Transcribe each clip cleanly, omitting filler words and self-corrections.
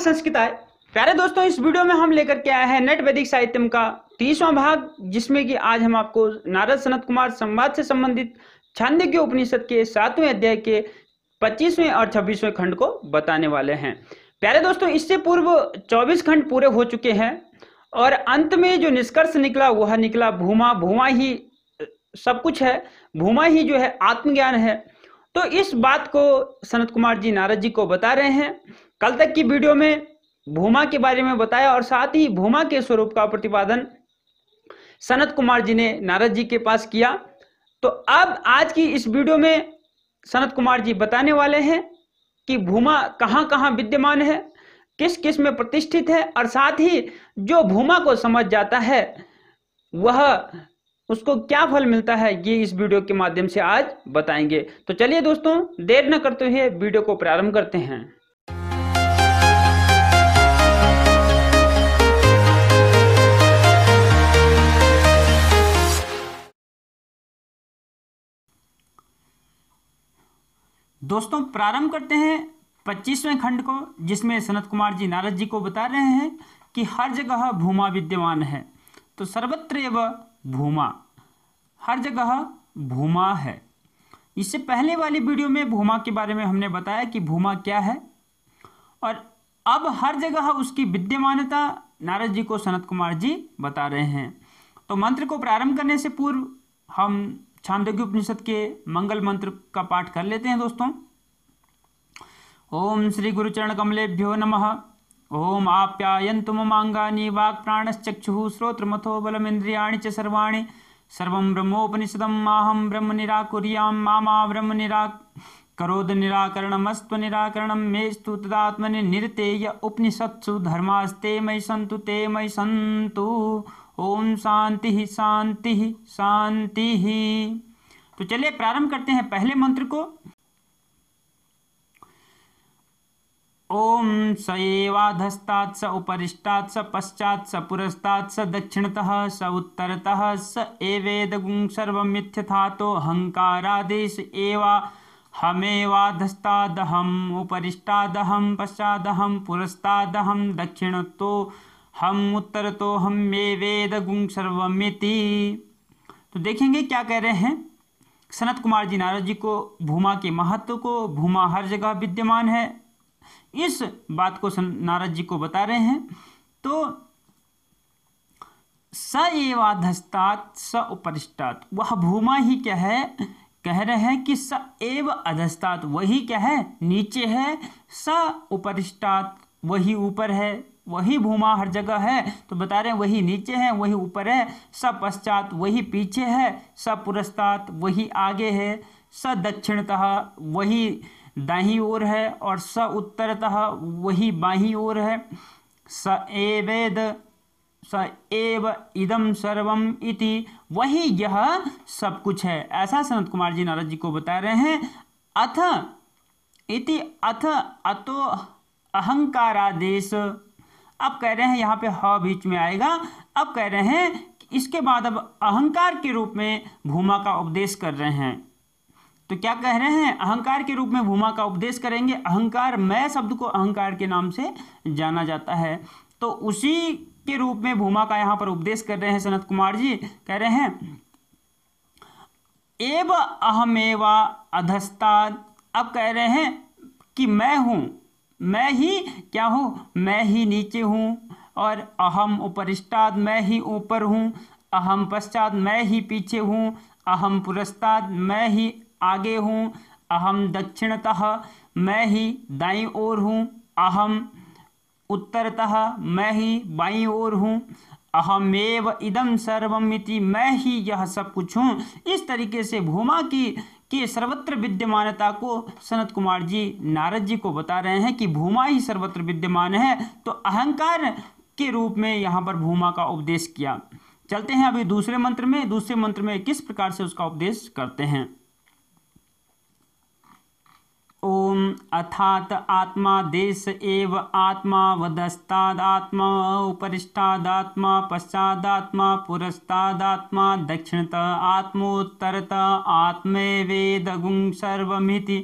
संस्कृताय। प्यारे दोस्तों, इस वीडियो में हम लेकर के आए हैं नेट वैदिक साहित्यम का 30वां भाग, जिसमें कि आज हम आपको नारद सनत कुमार संवाद से संबंधित छांदोग्य उपनिषद के 7वें अध्याय के 25वें और 26वें खंड को बताने वाले हैं। प्यारे दोस्तों, इससे पूर्व 24 खंड पूरे हो चुके हैं और अंत में जो निष्कर्ष निकला वह निकला भूमा। भूमा ही सब कुछ है, भूमा ही जो है आत्मज्ञान है। तो इस बात को सनत कुमार जी नारद जी को बता रहे हैं। कल तक की वीडियो में भूमा के बारे में बताया और साथ ही भूमा के स्वरूप का प्रतिपादन सनत कुमार जी ने नारद जी के पास किया। तो अब आज की इस वीडियो में सनत कुमार जी बताने वाले हैं कि भूमा कहाँ कहाँ विद्यमान है, किस किस में प्रतिष्ठित है, और साथ ही जो भूमा को समझ जाता है वह उसको क्या फल मिलता है, ये इस वीडियो के माध्यम से आज बताएंगे। तो चलिए दोस्तों, देर न करते हुए वीडियो को प्रारंभ करते हैं। दोस्तों, प्रारंभ करते हैं 25वें खंड को, जिसमें सनत कुमार जी नारद जी को बता रहे हैं कि हर जगह भूमा विद्यमान है। तो सर्वत्र एव भूमा, हर जगह भूमा है। इससे पहले वाली वीडियो में भूमा के बारे में हमने बताया कि भूमा क्या है, और अब हर जगह उसकी विद्यमानता नारद जी को सनत कुमार जी बता रहे हैं। तो मंत्र को प्रारंभ करने से पूर्व हम छांदोग्य उपनिषद के मंगल मंत्र का पाठ कर लेते हैं। दोस्तों, ओम श्री गुरुचरण कमलेभ्यो नमः। ओम आप्यायन्तु ममांगानि वाक् प्राणश्चक्षुः श्रोत्रमथो बलमिन्द्रियाणि च सर्वाणि सर्वं ब्रह्मोपनिषदं माहं ब्रह्म निराकुर्यां मा ब्रह्म निराकरोद निराकरणमस्त्व निराकरणं मेस्तु तदात्मनि निरतेय उपनिषत्सु धर्मास्ते मयि सन्तु ते मयि सन्तु। ओम शांति शांति शांति। तो चलिए प्रारंभ करते हैं पहले मंत्र को। ओम स एवाधस्तात् स उपरिष्टात् स पश्चात् स पुरस्तात् स दक्षिणतः स उत्तरतः स एवेदगुं सर्वमिथ्यथातो अहंकारादेश एवा हमेवाधस्तादहम् उपरिष्टादहम् पश्चादहम् पुरस्तादहम् दक्षिणतो हम उत्तरतो हम मे वेद गुं सर्वमिति। तो देखेंगे क्या कह रहे हैं सनत कुमार जी नारद जी को भूमा के महत्व को। भूमा हर जगह विद्यमान है, इस बात को नारद जी को बता रहे हैं। तो स एवाधस्तात् स उपरिष्टात्, वह भूमा ही क्या है, कह रहे हैं कि स एव अधस्तात्, वही क्या है, नीचे है। स उपरिष्टात्, वही ऊपर है। वही भूमा हर जगह है, तो बता रहे हैं वही नीचे है, वही ऊपर है। स पश्चात, वही पीछे है। स पुरस्तात्, वही आगे है। स दक्षिणतः, वही दाहिनी ओर है। और स उत्तरतः, वही बाहीं ओर है। स एवेद स एव इदम सर्वम इति, वही यह सब कुछ है। ऐसा सनत कुमार जी नारद जी को बता रहे हैं। अथ इति, अथ अतो अहंकारादेश, अब कह रहे हैं यहाँ पे ह बीच में आएगा। अब कह रहे हैं कि इसके बाद अब अहंकार के रूप में भूमा का उपदेश कर रहे हैं। तो क्या कह रहे हैं, अहंकार के रूप में भूमा का उपदेश करेंगे। अहंकार, मैं शब्द को अहंकार के नाम से जाना जाता है, तो उसी के रूप में भूमा का यहाँ पर उपदेश कर रहे हैं सनत कुमार जी। कह रहे हैं एव अहमेवा अधस्तात्, अब कह रहे हैं कि मैं हूँ, मैं ही क्या हूँ, मैं ही नीचे हूँ। और अहम उपरिष्टात्, मैं ही ऊपर हूँ। अहम पश्चात, मैं ही पीछे हूँ। अहम पुरस्तात्, मैं ही आगे हूँ। अहम दक्षिणतः, मैं ही दाईं ओर हूँ। अहम उत्तरतः, मैं ही बाईं ओर हूँ। अहमेव इदम सर्वमिति, मैं ही यह सब कुछ हूँ। इस तरीके से भूमा की सर्वत्र विद्यमानता को सनत कुमार जी नारद जी को बता रहे हैं कि भूमा ही सर्वत्र विद्यमान है। तो अहंकार के रूप में यहाँ पर भूमा का उपदेश किया। चलते हैं अभी दूसरे मंत्र में। दूसरे मंत्र में किस प्रकार से उसका उपदेश करते हैं। ओम अथात आत्मा देश एव आत्मा वदस्तादात्मा उपरिष्टादात्मा पश्चादात्मा पुरस्तादात्मा दक्षिणत आत्मोत्तरत आत्मे वेदगुं सर्वमिति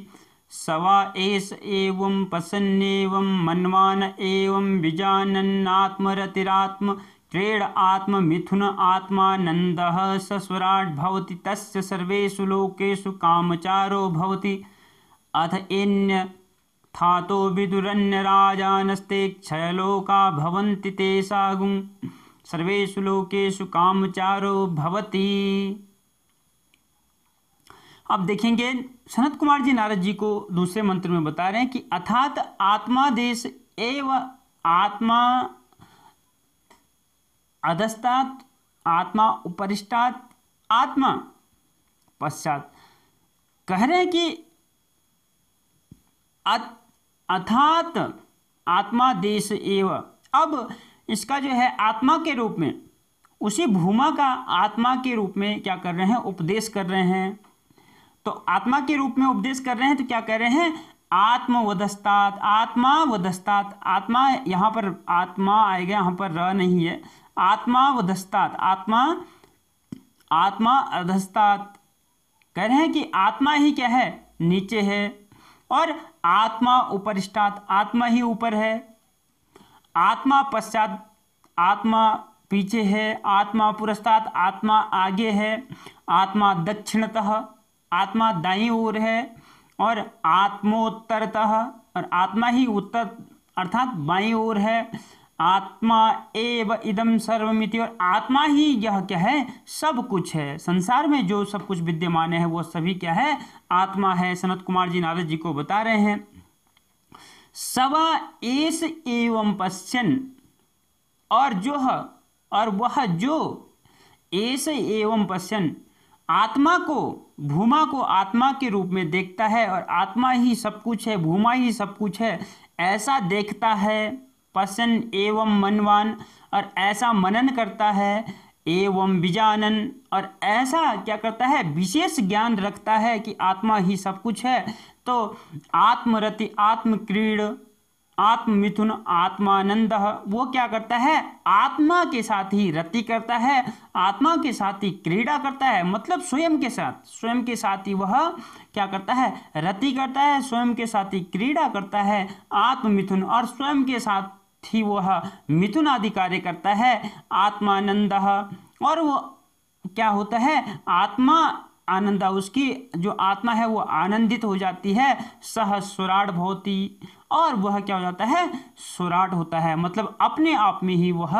सवा एष एवं पश्यन्नेवं मन्वान एवं विजानन्नात्मरतिरात्म क्रीड आत्म मिथुन आत्मानन्दः सस्वराट् भवति तस्य सर्वेषु लोकेषु कामचारो भवति अथ एन्यथातो विदुरन्यराजानस्ते क्षयलोका भवन्ति तेषां सर्वेषु लोकेषु कामचारो भवति। अब देखेंगे सनत कुमार जी नारद जी को दूसरे मंत्र में बता रहे हैं कि अर्थात आत्मा देश एव आत्मा अधस्तात् आत्मा उपरिष्टात् आत्मा पश्चात। कह रहे हैं कि अर्थात आत्मा देश एव, अब इसका जो है आत्मा के रूप में, उसी भूमा का आत्मा के रूप में क्या कर रहे हैं, उपदेश कर रहे हैं। तो आत्मा के रूप में उपदेश कर रहे हैं तो क्या कह रहे हैं, आत्मवदस्तात, आत्मा वदस्तात, आत्मा यहाँ पर आत्मा आएगा, यहाँ पर र नहीं है, आत्मा वदस्तात, आत्मा आत्मा अधस्तात। कह रहे हैं कि आत्मा ही क्या है, नीचे है, और आत्मा उपरिष्टात, आत्मा ही ऊपर है, आत्मा पश्चात, आत्मा पीछे है, आत्मा पुरस्तात्, आत्मा आगे है, आत्मा दक्षिणतः, आत्मा दाईं ओर है, और आत्मोत्तरतः, और आत्मा ही उत्तर अर्थात बाईं ओर है, आत्मा एव इदम सर्वमिति, और आत्मा ही यह क्या है, सब कुछ है। संसार में जो सब कुछ विद्यमान है वो सभी क्या है, आत्मा है। सनत कुमार जी नारद जी को बता रहे हैं। सवा एष एवं पश्यन्, और वह जो एष एवं पश्यन्, आत्मा को, भूमा को आत्मा के रूप में देखता है, और आत्मा ही सब कुछ है, भूमा ही सब कुछ है, ऐसा देखता है। पश्यन् एवं मनवान, और ऐसा मनन करता है, एवं विजानन, और ऐसा क्या करता है, विशेष ज्ञान रखता है कि आत्मा ही सब कुछ है। तो आत्मरति, आत्मक्रीड, आत्ममिथुन, आत्मानंद, वो क्या करता है, आत्मा के साथ ही रति करता है, आत्मा के साथ ही क्रीड़ा करता है, मतलब स्वयं के साथ ही वह क्या करता है, रति करता है, स्वयं के साथ ही क्रीड़ा करता है, आत्ममिथुन, और स्वयं के साथ ही वह मिथुन आदि कार्य करता है, आत्मानंद, और वो क्या होता है, आत्मा आनंद, उसकी जो आत्मा है वो आनंदित हो जाती है, सह स्वराट भवति, और वह क्या हो जाता है, स्वराट होता है, मतलब अपने आप में ही वह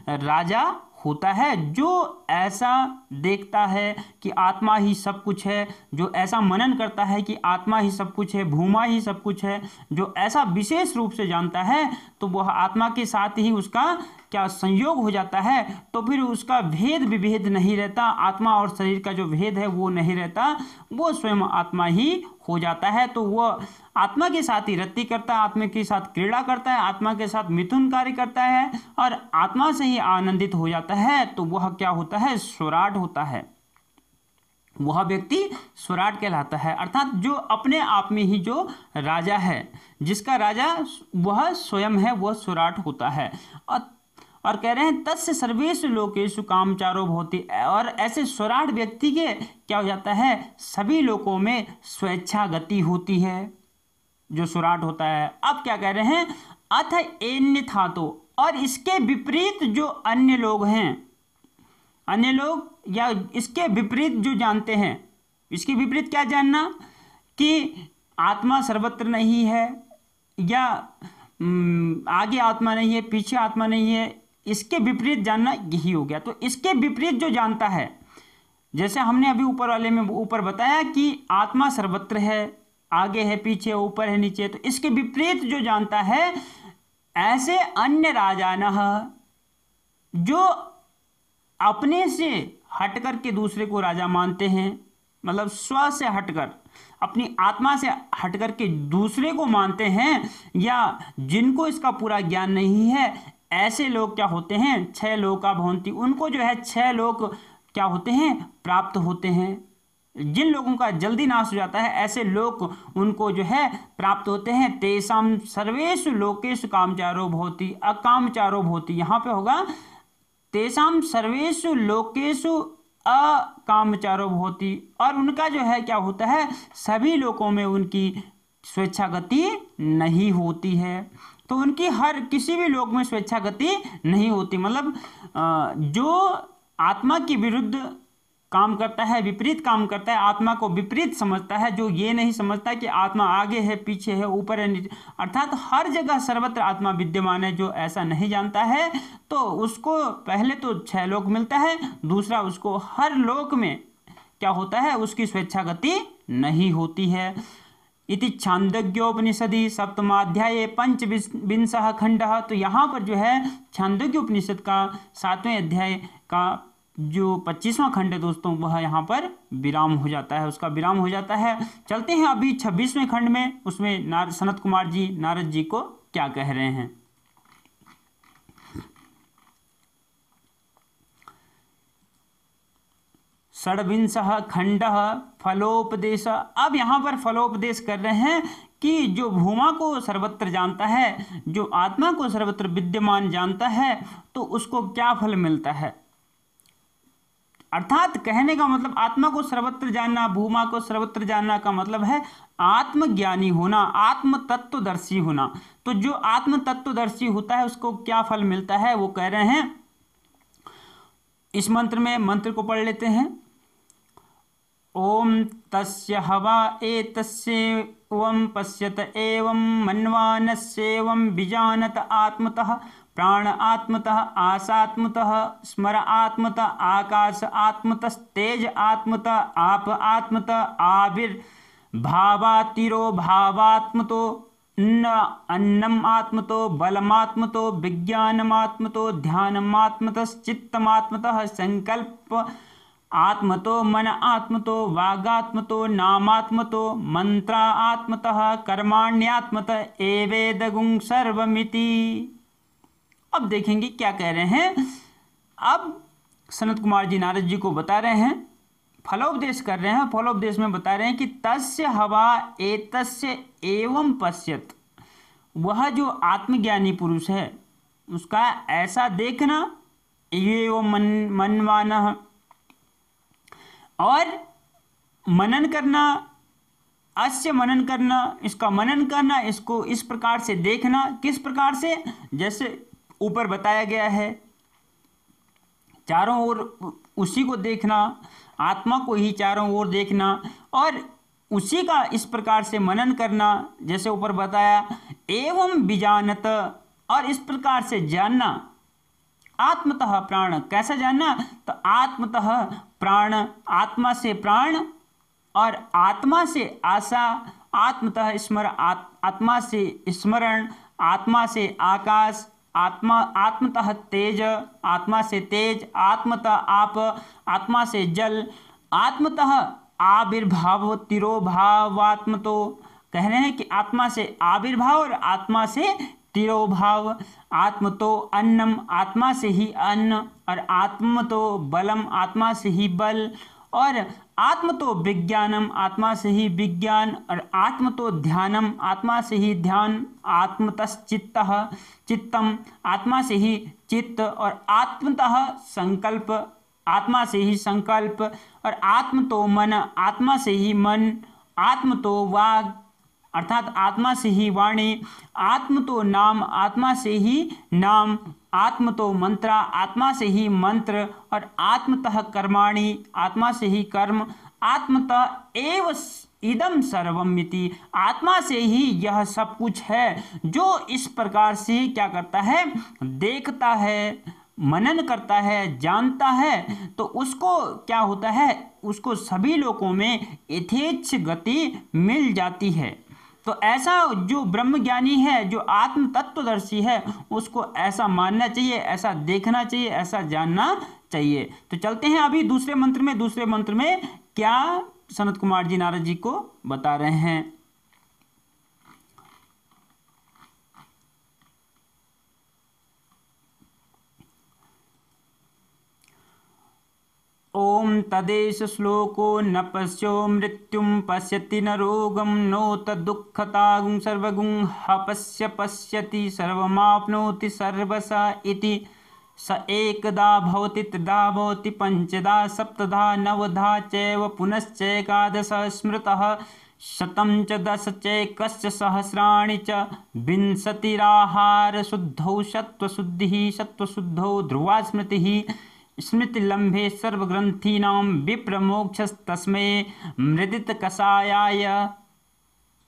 राजा होता है। जो ऐसा देखता है कि आत्मा ही सब कुछ है, जो ऐसा मनन करता है कि आत्मा ही सब कुछ है, भूमा ही सब कुछ है, जो ऐसा विशेष रूप से जानता है, तो वह आत्मा के साथ ही उसका क्या संयोग हो जाता है, तो फिर उसका भेद विभेद नहीं रहता, आत्मा और शरीर का जो भेद है वो नहीं रहता, वो स्वयं आत्मा ही हो जाता है। तो वह आत्मा के साथ ही रति करता है, आत्मा के साथ क्रीड़ा करता है, आत्मा के साथ मिथुन कार्य करता है, और आत्मा से ही आनंदित हो जाता है, तो वह क्या होता है, स्वराट होता है, वह व्यक्ति स्वराट कहलाता है। अर्थात जो अपने आप में ही जो राजा है, जिसका राजा वह स्वयं है, वह स्वराट होता है। और कह रहे हैं तस्य सर्वेषु लोकेषु कामचारो भवति, और ऐसे स्वराट व्यक्ति के क्या हो जाता है, सभी लोकों में स्वेच्छा गति होती है, जो स्वराट होता है। अब क्या कह रहे हैं, अथ एन्यथातो, और इसके विपरीत जो अन्य लोग हैं, अन्य लोग या इसके विपरीत जो जानते हैं, इसके विपरीत क्या जानना, कि आत्मा सर्वत्र नहीं है, या आगे आत्मा नहीं है, पीछे आत्मा नहीं है, इसके विपरीत जानना यही हो गया। तो इसके विपरीत जो जानता है, जैसे हमने अभी ऊपर वाले में ऊपर बताया कि आत्मा सर्वत्र है, आगे है, पीछे, ऊपर है, नीचे, तो इसके विपरीत जो जानता है, ऐसे अन्य राजानः, जो अपने से हटकर के दूसरे को राजा मानते हैं, मतलब स्व से हटकर, अपनी आत्मा से हटकर के दूसरे को मानते हैं, या जिनको इसका पूरा ज्ञान नहीं है, ऐसे लोग क्या होते हैं, 6 लोका भवन्ति, उनको जो है 6 लोक क्या होते हैं, प्राप्त होते हैं। जिन लोगों का जल्दी नाश हो जाता है, ऐसे लोग उनको जो है प्राप्त होते हैं। तेषां सर्वेषु लोकेषु कामचारो भवति, अकामचारो भवति, यहाँ पे होगा तेषां सर्वेषु लोकेषु अकामचारो भवति, और उनका जो है क्या होता है, सभी लोकों में उनकी स्वेच्छा गति नहीं होती है। तो उनकी हर किसी भी लोक में स्वेच्छा गति नहीं होती, मतलब जो आत्मा के विरुद्ध काम करता है, विपरीत काम करता है, आत्मा को विपरीत समझता है, जो ये नहीं समझता कि आत्मा आगे है, पीछे है, ऊपर है, नीचे, अर्थात हर जगह सर्वत्र आत्मा विद्यमान है, जो ऐसा नहीं जानता है तो उसको पहले तो 6 लोक मिलता है, दूसरा उसको हर लोक में क्या होता है, उसकी स्वेच्छा गति नहीं होती है। इति छांदोग्योपनिषदि सप्तमाध्याये पंचविंशः खंडः। तो यहाँ पर जो है छांदोग्य उपनिषद का 7वें अध्याय का जो 25वां खंड है दोस्तों, वह यहाँ पर विराम हो जाता है, उसका विराम हो जाता है। चलते हैं अभी 26वें खंड में, उसमें सनत कुमार जी नारद जी को क्या कह रहे हैं। षड्विंशः खंडः फलोपदेश। अब यहाँ पर फलोपदेश कर रहे हैं कि जो भूमा को सर्वत्र जानता है, जो आत्मा को सर्वत्र विद्यमान जानता है, तो उसको क्या फल मिलता है। अर्थात कहने का मतलब आत्मा को सर्वत्र जानना, भूमा को सर्वत्र जानना का मतलब है आत्मज्ञानी होना, आत्म तत्वदर्शी होना। तो जो आत्म तत्वदर्शी होता है उसको क्या फल मिलता है, वो कह रहे हैं इस मंत्र में। मंत्र को पढ़ लेते हैं। ओम तस्य हवा एतस्येवं पश्यत एवं मन्वानस्येवं विजानत आत्मतः प्राण आत्मतः आसात्मतः स्मर आत्मतः आकाश आत्मतस्तेज आत्मतः आप आत्मतः आविर्भावातिरो भावात्मतो न अन्नम आत्मतो बलमात्मतो विज्ञानमात्मतो ध्यानमात्मतश्चित्तमात्मतः संकल्प आत्मतो मन आत्मतो वागात्मतो नामात्मतो मंत्रा आत्मतः कर्माण्यात्मतः एवेदगुं सर्वमिति। अब देखेंगे क्या कह रहे हैं। अब सनत कुमार जी नारद जी को बता रहे हैं, फलोपदेश कर रहे हैं। फलोपदेश में बता रहे हैं कि तस्य हवा एतस्य एवं पश्यत, वह जो आत्मज्ञानी पुरुष है उसका ऐसा देखना, एवं मनवाना, और मनन करना, अस्य मनन करना, इसका मनन करना, इसको इस प्रकार से देखना। किस प्रकार से, जैसे ऊपर बताया गया है, चारों ओर उसी को देखना, आत्मा को ही चारों ओर देखना और उसी का इस प्रकार से मनन करना, जैसे ऊपर बताया। एवं बीजानत, और इस प्रकार से जानना। आत्मतः प्राण, कैसा जानना, तो आत्मतः प्राण, आत्मा से प्राण, और आत्मा से आशा, आत्मतः स्मर, आत्मा से स्मरण, आत्मा से आकाश, आत्मतः तेज, आत्मा से तेज, आत्मतः आप, आत्मा से जल, आत्मतः आविर्भाव तिरोभावात्मतो। कह रहे हैं कि आत्मा से आविर्भाव और आत्मा से तिरोभाव। आत्मतो अन्नम, आत्मा से ही अन्न, और आत्मतो बलम, आत्मा से ही बल, और आत्मतो विज्ञानम, आत्मा से ही विज्ञान, और आत्मतो ध्यानम, आत्मा से ही ध्यान, आत्मतश्चित्तः, चित्तम, आत्मा से ही चित्त, और आत्मतः संकल्प, आत्मा से ही संकल्प, और आत्मतो मन, आत्मा से ही मन, आत्मतो वाग, अर्थात आत्मा से ही वाणी, आत्मतो नाम, आत्मा से ही नाम, आत्मतो मंत्रा, आत्मा से ही मंत्र, और आत्मतः कर्माणि, आत्मा से ही कर्म, आत्मतः एव इदम सर्वमिति, आत्मा से ही यह सब कुछ है। जो इस प्रकार से क्या करता है, देखता है, मनन करता है, जानता है, तो उसको क्या होता है, उसको सभी लोकों में यथेच्छ गति मिल जाती है। तो ऐसा जो ब्रह्मज्ञानी है, जो आत्म तत्वदर्शी है, उसको ऐसा मानना चाहिए, ऐसा देखना चाहिए, ऐसा जानना चाहिए। तो चलते हैं अभी दूसरे मंत्र में। दूसरे मंत्र में क्या सनत कुमार जी नारद जी को बता रहे हैं। ओम तदेश श्लोको न पश्यो मृत्युम पश्यति न रोगम नो तदुःखतां सर्वगुं हपश्य पश्यति सर्वमाप्नोति सर्वसा इति। स एकदा भवति त्रिधा भवति पंचधा सप्तधा नवधा चैव पुनश्चैकादश स्मृतः शतं च दश चैकश्च सहस्राणि च विंशतिराहार शुद्धौ सत्त्वशुद्धिः सत्त्वशुद्धौ ध्रुवा स्मृतिः स्मृतिलम्भे सर्वग्रन्थीनां विप्रमोक्षस्तस्मै मृदितकषायाय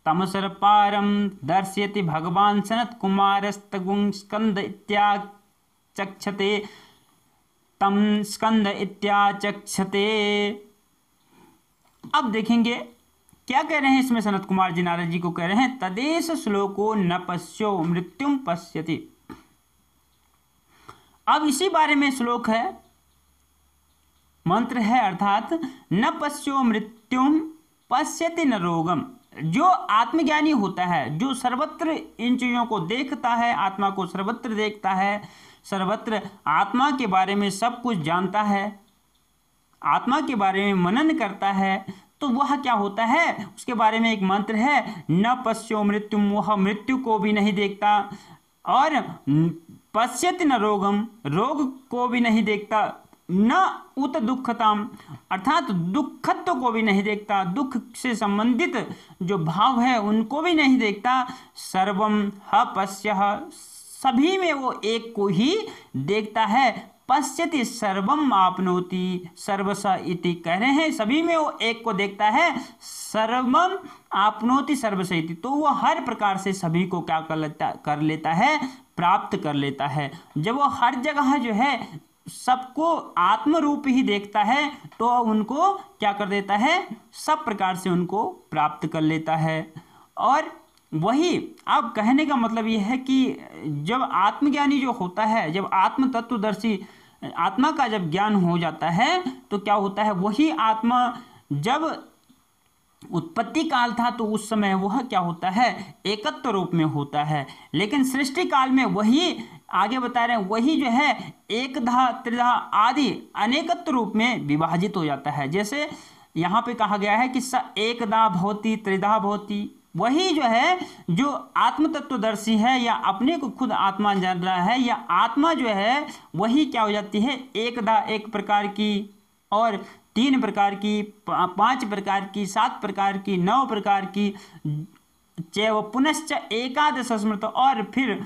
तमसरपारं दर्शयति भगवान सनत्कुमारस्तगुं स्कंद इत्याचक्षते तम स्कंद इत्याचक्षते। अब देखेंगे क्या कह रहे हैं इसमें सनत कुमार जी नारद जी को कह रहे हैं, तदेश श्लोको न पश्यो मृत्युम पश्यति। अब इसी बारे में श्लोक है, मंत्र है, अर्थात न पश्यो मृत्युम पश्यति न रोगम। जो आत्मज्ञानी होता है, जो सर्वत्र इन चीजों को देखता है, आत्मा को सर्वत्र देखता है, सर्वत्र आत्मा के बारे में सब कुछ जानता है, आत्मा के बारे में मनन करता है, तो वह क्या होता है, उसके बारे में एक मंत्र है, न पश्यो मृत्युम, वह मृत्यु को भी नहीं देखता, और पश्यति न रोगम, रोग को भी नहीं देखता, न उत दुखताम, अर्थात दुखत्व को भी नहीं देखता, दुख से संबंधित जो भाव है उनको भी नहीं देखता। सर्वम ह पश्य, सभी में वो एक को ही देखता है। पश्यति सर्वम आपनोति सर्वस इति, कह रहे हैं सभी में वो एक को देखता है, सर्वम आपनोति सर्वस इति, तो वो हर प्रकार से सभी को क्या कर लेता है, प्राप्त कर लेता है। जब वो हर जगह जो है सबको आत्म रूप ही देखता है तो उनको क्या कर देता है, सब प्रकार से उनको प्राप्त कर लेता है। और वही अब कहने का मतलब ये है कि जब आत्मज्ञानी जो होता है, जब आत्म तत्वदर्शी आत्मा का जब ज्ञान हो जाता है तो क्या होता है, वही आत्मा जब उत्पत्ति काल था तो उस समय वह क्या होता है, एकत्व रूप में होता है, लेकिन सृष्टि काल में वही आगे बता रहे हैं, वही जो है एकधा त्रिधा आदि अनेकत्व रूप में विभाजित हो जाता है। जैसे यहाँ पे कहा गया है कि स एकदा भवति त्रिधा भवति, वही जो है जो आत्म तत्वदर्शी है या अपने को खुद आत्मा जान रहा है, या आत्मा जो है वही क्या हो जाती है, एकदा एक प्रकार की, और 3 प्रकार की, 5 प्रकार की, 7 प्रकार की, 9 प्रकार की, चैव पुनश्च एकादश स्मृत, और फिर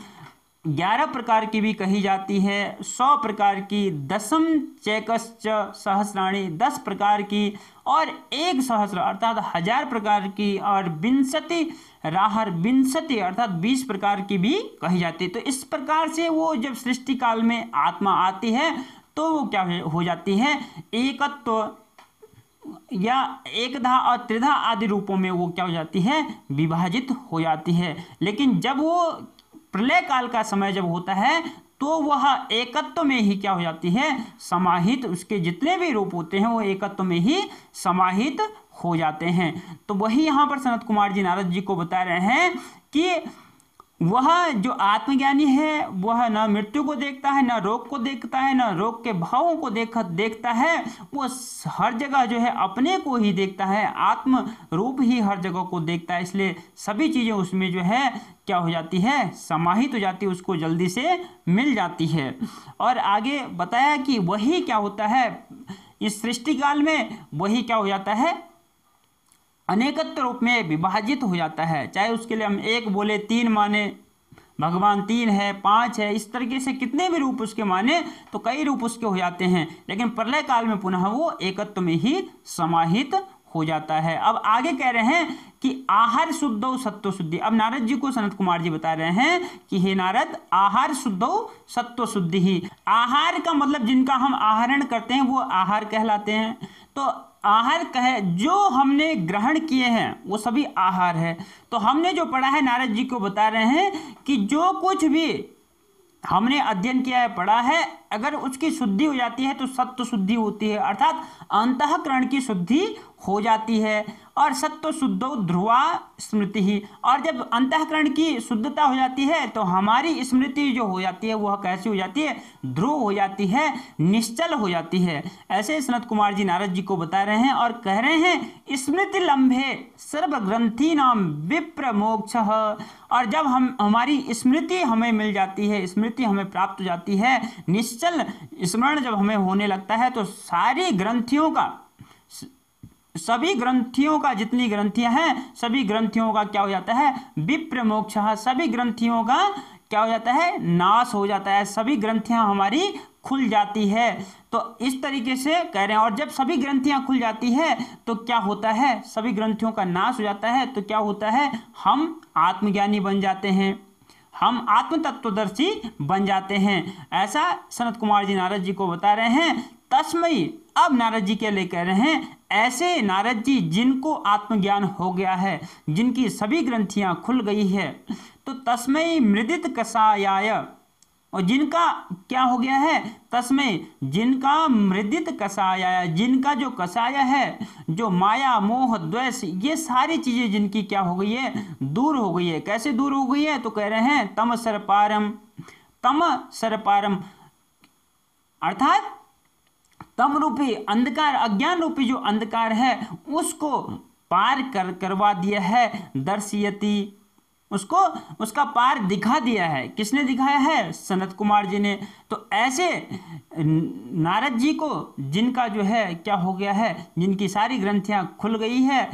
11 प्रकार की भी कही जाती है, 100 प्रकार की, दशम चैकश्च सहस्राणि 10 प्रकार की, और 1 सहस्र अर्थात 1000 प्रकार की, और विंशति राहर विंशति अर्थात 20 प्रकार की भी कही जाती है। तो इस प्रकार से वो जब सृष्टि काल में आत्मा आती है तो वो क्या हो जाती है, एकत्व या एकधा और त्रिधा आदि रूपों में वो क्या हो जाती है, विभाजित हो जाती है। लेकिन जब वो प्रलय काल का समय जब होता है तो वह एकत्व में ही क्या हो जाती है, समाहित, उसके जितने भी रूप होते हैं वो एकत्व में ही समाहित हो जाते हैं। तो वही यहाँ पर सनत कुमार जी नारद जी को बता रहे हैं कि वह जो आत्मज्ञानी है वह न मृत्यु को देखता है, न रोग को देखता है, न रोग के भावों को देखता है, वो हर जगह जो है अपने को ही देखता है, आत्म रूप ही हर जगह को देखता है, इसलिए सभी चीज़ें उसमें जो है क्या हो जाती है, समाहित हो जाती है, उसको जल्दी से मिल जाती है। और आगे बताया कि वही क्या होता है, इस सृष्टि काल में वही क्या हो जाता है, अनेकत्व रूप में विभाजित हो जाता है। चाहे उसके लिए हम 1 बोले, 3 माने, भगवान 3 है, 5 है, इस तरीके से कितने भी रूप उसके माने तो कई रूप उसके हो जाते हैं, लेकिन प्रलय काल में पुनः वो एकत्व में ही समाहित हो जाता है। अब आगे कह रहे हैं कि आहार शुद्धौ सत्व शुद्धि। अब नारद जी को सनत कुमार जी बता रहे हैं कि हे नारद, आहार शुद्धौ सत्व शुद्धि ही, आहार का मतलब जिनका हम आहरण करते हैं वो आहार कहलाते हैं। तो आहार कहे जो हमने ग्रहण किए हैं वो सभी आहार है। तो हमने जो पढ़ा है, नारद जी को बता रहे हैं कि जो कुछ भी हमने अध्ययन किया है, पढ़ा है, अगर उसकी शुद्धि हो जाती है तो सत्व शुद्धि होती है, अर्थात अंतःकरण की शुद्धि हो जाती है। और सत्व शुद्धो ध्रुवा स्मृति ही, और जब अंतःकरण की शुद्धता हो जाती है तो हमारी स्मृति जो हो जाती है वह कैसी हो जाती है, ध्रुव हो जाती है, निश्चल हो जाती है। ऐसे सनत कुमार जी नारद जी को बता रहे हैं और कह रहे हैं स्मृति लम्भे सर्वग्रंथि नाम विप्र मोक्ष। और जब हमारी स्मृति हमें मिल जाती है, स्मृति हमें प्राप्त हो जाती है, निश्चल स्मरण जब हमें होने लगता है तो सारी ग्रंथियों का सभी ग्रंथियों का, जितनी ग्रंथियां हैं सभी ग्रंथियों का क्या हो जाता है, विप्रमोक्षः, सभी ग्रंथियों का क्या हो जाता है, नाश हो जाता है, सभी ग्रंथियां हमारी खुल जाती है। तो इस तरीके से कह रहे हैं। और जब सभी ग्रंथियां खुल जाती है तो क्या होता है, सभी ग्रंथियों का नाश हो जाता है तो क्या होता है, हम आत्मज्ञानी बन जाते हैं, हम आत्म तत्वदर्शी बन जाते हैं। ऐसा सनत कुमार जी नारद जी को बता रहे हैं। तस्मयी, अब नारद जी के लिए कह रहे हैं, ऐसे नारद जी जिनको आत्मज्ञान हो गया है, जिनकी सभी ग्रंथियां खुल गई है, तो तस्मयी मृदित कषायाय, और जिनका क्या हो गया है, तस्मय, जिनका मृदित कषाय, जिनका जो कषाय है, जो माया मोह द्वेष ये सारी चीजें जिनकी क्या हो गई है, दूर हो गई है। कैसे दूर हो गई है, तो कह रहे हैं तम सरपारम, तम सरपारम, अर्थात तम रूपी अंधकार, अज्ञान रूपी जो अंधकार है उसको पार करवा दिया है। दर्शयति, उसको उसका पार दिखा दिया है। किसने दिखाया है, सनत कुमार जी ने। तो ऐसे नारद जी को, जिनका जो है क्या हो गया है, जिनकी सारी ग्रंथियां खुल गई है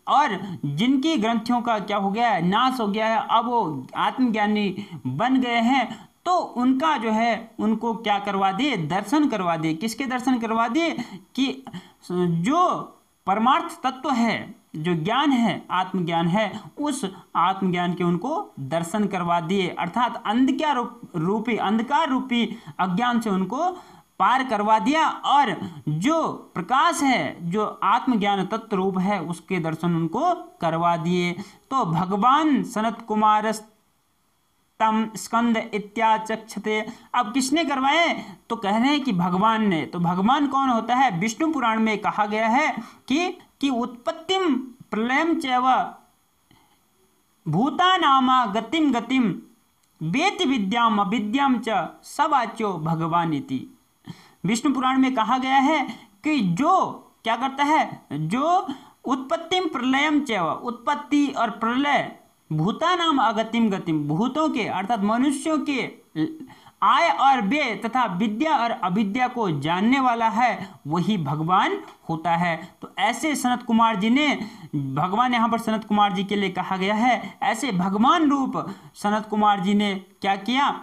और जिनकी ग्रंथियों का क्या हो गया है, नाश हो गया है, अब वो आत्मज्ञानी बन गए हैं, तो उनका जो है उनको क्या करवा दिए, दर्शन करवा दिए। किसके दर्शन करवा दिए, कि जो परमार्थ तत्व है, जो ज्ञान है, आत्मज्ञान है, उस आत्मज्ञान के उनको दर्शन करवा दिए। अर्थात अंधकार रूपी अज्ञान से उनको पार करवा दिया और जो प्रकाश है, जो आत्मज्ञान तत्व रूप है, उसके दर्शन उनको करवा दिए। तो भगवान सनत कुमार तम स्कंद इत्याचक्षते, अब किसने करवाए, तो कह रहे हैं कि भगवान ने। तो भगवान कौन होता है, विष्णु पुराण में कहा गया है कि उत्पत्तिम प्रलयम चैव भूतानामा गतिम गतिम वेति विद्याम अविद्याम च सवाच्यो भगवान इति। विष्णु पुराण में कहा गया है कि जो क्या करता है, जो उत्पत्तिम प्रलयम चैव, उत्पत्ति और प्रलय, भूतानाम अगतिम गतिम, भूतों के अर्थात मनुष्यों के आय और व्यय तथा विद्या और अविद्या को जानने वाला है, वही भगवान होता है। तो ऐसे सनत कुमार जी ने, भगवान यहाँ पर सनत कुमार जी के लिए कहा गया है, ऐसे भगवान रूप सनत कुमार जी ने क्या किया,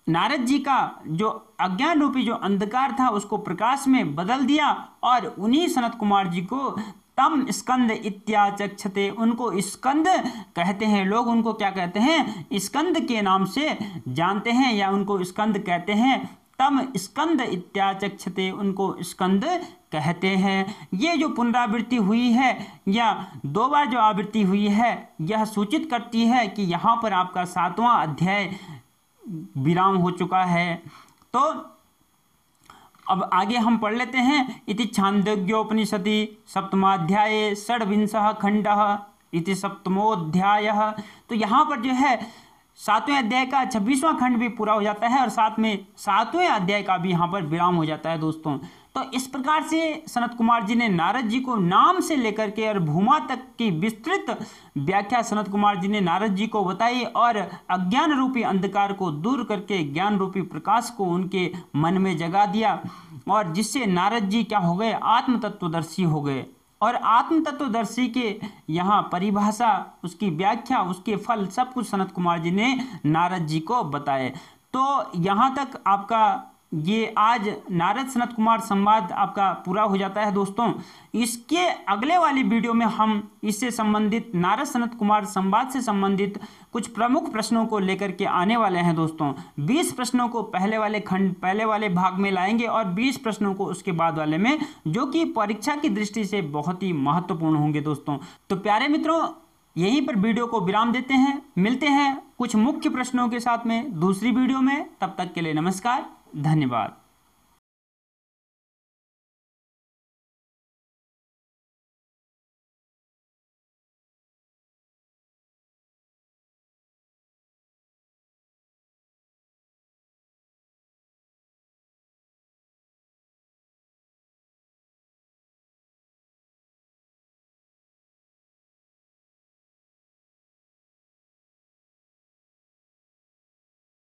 नारद जी का जो अज्ञान रूपी जो अंधकार था उसको प्रकाश में बदल दिया और उन्हीं सनत कुमार जी को तम स्कंद इत्याचक्षते, उनको स्कंद कहते हैं। लोग उनको क्या कहते हैं, स्कंद के नाम से जानते हैं या उनको स्कंद कहते हैं। तम स्कंद इत्याचक्षते, उनको स्कंद कहते हैं। ये जो पुनरावृत्ति हुई है या 2 बार जो आवृत्ति हुई है, यह सूचित करती है कि यहाँ पर आपका 7वां अध्याय विराम हो चुका है। तो अब आगे हम पढ़ लेते हैं। इति छांदोग्योपनिषदि सप्तमाध्याये षड्विंशः खंडः इति सप्तमोध्यायः। तो यहाँ पर जो है 7वें अध्याय का 26वां खंड भी पूरा हो जाता है और साथ में 7वें अध्याय का भी यहाँ पर विराम हो जाता है दोस्तों। तो इस प्रकार से सनत कुमार जी ने नारद जी को नाम से लेकर के और भूमा तक की विस्तृत व्याख्या सनत कुमार जी ने नारद जी को बताई और अज्ञान रूपी अंधकार को दूर करके ज्ञान रूपी प्रकाश को उनके मन में जगा दिया और जिससे नारद जी क्या हो गए, आत्म तत्वदर्शी हो गए। और आत्म तत्वदर्शी के यहाँ परिभाषा, उसकी व्याख्या, उसके फल सब कुछ सनत कुमार जी ने नारद जी को बताए। तो यहाँ तक आपका ये आज नारद सनत कुमार संवाद आपका पूरा हो जाता है दोस्तों। इसके अगले वाली वीडियो में हम इससे संबंधित नारद सनत कुमार संवाद से संबंधित कुछ प्रमुख प्रश्नों को लेकर के आने वाले हैं दोस्तों। 20 प्रश्नों को पहले वाले भाग में लाएंगे और 20 प्रश्नों को उसके बाद वाले में, जो कि परीक्षा की दृष्टि से बहुत ही महत्वपूर्ण होंगे दोस्तों। तो प्यारे मित्रों, यहीं पर वीडियो को विराम देते हैं। मिलते हैं कुछ मुख्य प्रश्नों के साथ में दूसरी वीडियो में। तब तक के लिए नमस्कार, धन्यवाद।